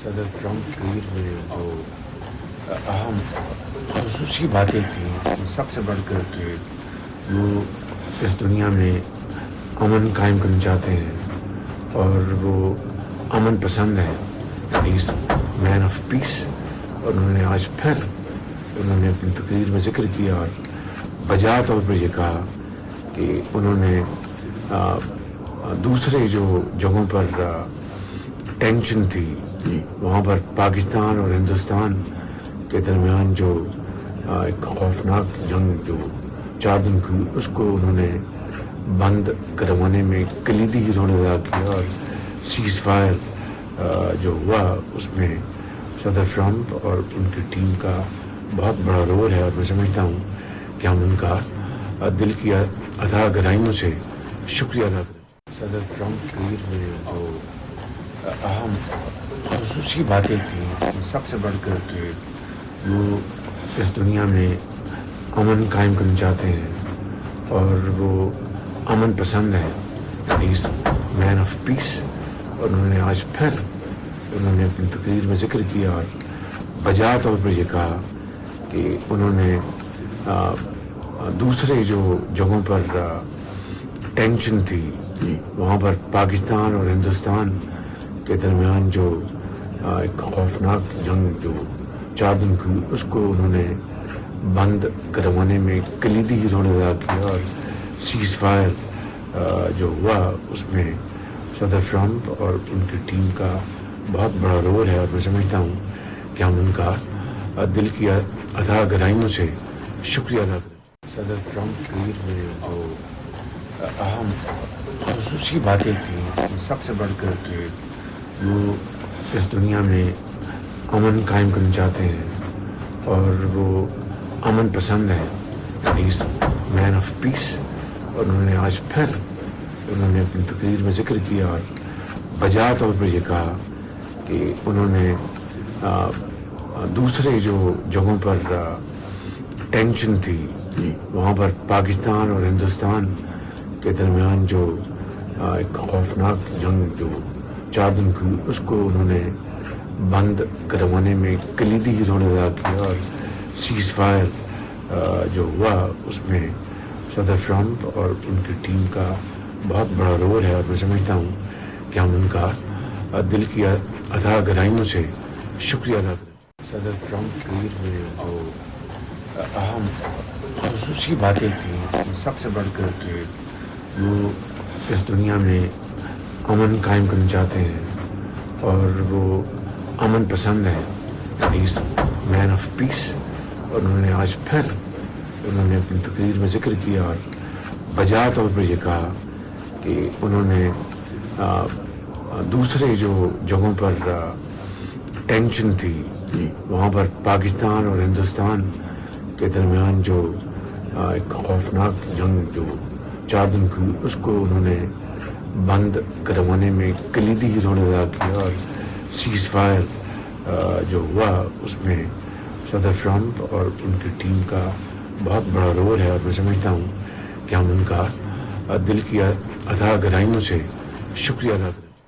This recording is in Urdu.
صدر ٹرمپ کی تقریر میں جو اہم خصوصی باتیں تھیں، سب سے بڑھ کر کہ وہ اس دنیا میں امن قائم کرنا چاہتے ہیں اور وہ امن پسند ہے، مین آف پیس۔ اور انہوں نے آج پھر اپنی تقریر میں ذکر کیا اور بجا طور پر یہ کہا کہ انہوں نے دوسرے جو جگہوں پر ٹینشن تھی، وہاں پر پاکستان اور ہندوستان کے درمیان جو ایک خوفناک جنگ جو 4 دن کی، اس کو انہوں نے بند کروانے میں کلیدی رول ادا کیا، اور سیز فائر جو ہوا اس میں صدر ٹرمپ اور ان کی ٹیم کا بہت بڑا رول ہے، اور میں سمجھتا ہوں کہ ہم ان کا دل کی عطا گرائیوں سے شکریہ ادا کریں۔ صدر ٹرمپ کی تقریر میں جو اہم خصوصی باتیں تھیں، سب سے بڑھ کر کہ وہ اس دنیا میں امن قائم کرنا چاہتے ہیں اور وہ امن پسند ہے، مین آف پیس۔ اور انہوں نے آج پھر اپنی تقریر میں ذکر کیا اور بجا طور پر یہ کہا کہ انہوں نے دوسرے جو جگہوں پر ٹینشن تھی، وہاں پر پاکستان اور ہندوستان کے درمیان جو ایک خوفناک جنگ جو 4 دن کی، اس کو انہوں نے بند کروانے میں کلیدی رول ادا کیا، اور سیز فائر جو ہوا اس میں صدر ٹرمپ اور ان کی ٹیم کا بہت بڑا رول ہے، اور میں سمجھتا ہوں کہ ہم ان کا دل کی عطا گرائیوں سے شکریہ ادا کریں۔ صدر ٹرمپ کی تقریر میں جو اہم خصوصی باتیں تھیں، سب سے بڑھ کر کہ وہ اس دنیا میں امن قائم کرنا چاہتے ہیں اور وہ امن پسند ہے، مین آف پیس۔ اور انہوں نے آج پھر اپنی تقریر میں ذکر کیا اور بجا طور پر یہ کہا کہ انہوں نے دوسرے جو جگہوں پر ٹینشن تھی، وہاں پر پاکستان اور ہندوستان کے درمیان جو ایک خوفناک جنگ جو 4 دن کی، اس کو انہوں نے بند کروانے میں کلیدی رول ادا کیا، اور سیز فائر جو ہوا اس میں صدر ٹرمپ اور ان کی ٹیم کا بہت بڑا رول ہے، اور میں سمجھتا ہوں کہ ہم ان کا دل کی عطا گرائیوں سے شکریہ ادا کریں۔ صدر ٹرمپ کی تقریر میں جو اہم خصوصی باتیں تھیں، سب سے بڑھ کر کہ وہ اس دنیا میں امن قائم کرنا چاہتے ہیں اور وہ امن پسند ہے، مین آف پیس۔ اور انہوں نے آج پھر اپنی تقریر میں ذکر کیا اور بجا طور پر یہ کہا کہ انہوں نے دوسرے جو جگہوں پر ٹینشن تھی، وہاں پر پاکستان اور ہندوستان کے درمیان جو ایک خوفناک جنگ جو 4 دن کی، اس کو انہوں نے بند کروانے میں کلیدی رول ادا کیا، اور سیز فائر جو ہوا اس میں صدر ٹرمپ اور ان کی ٹیم کا بہت بڑا رول ہے، اور میں سمجھتا ہوں کہ ہم ان کا دل کی عطا گرائیوں سے شکریہ ادا کریں۔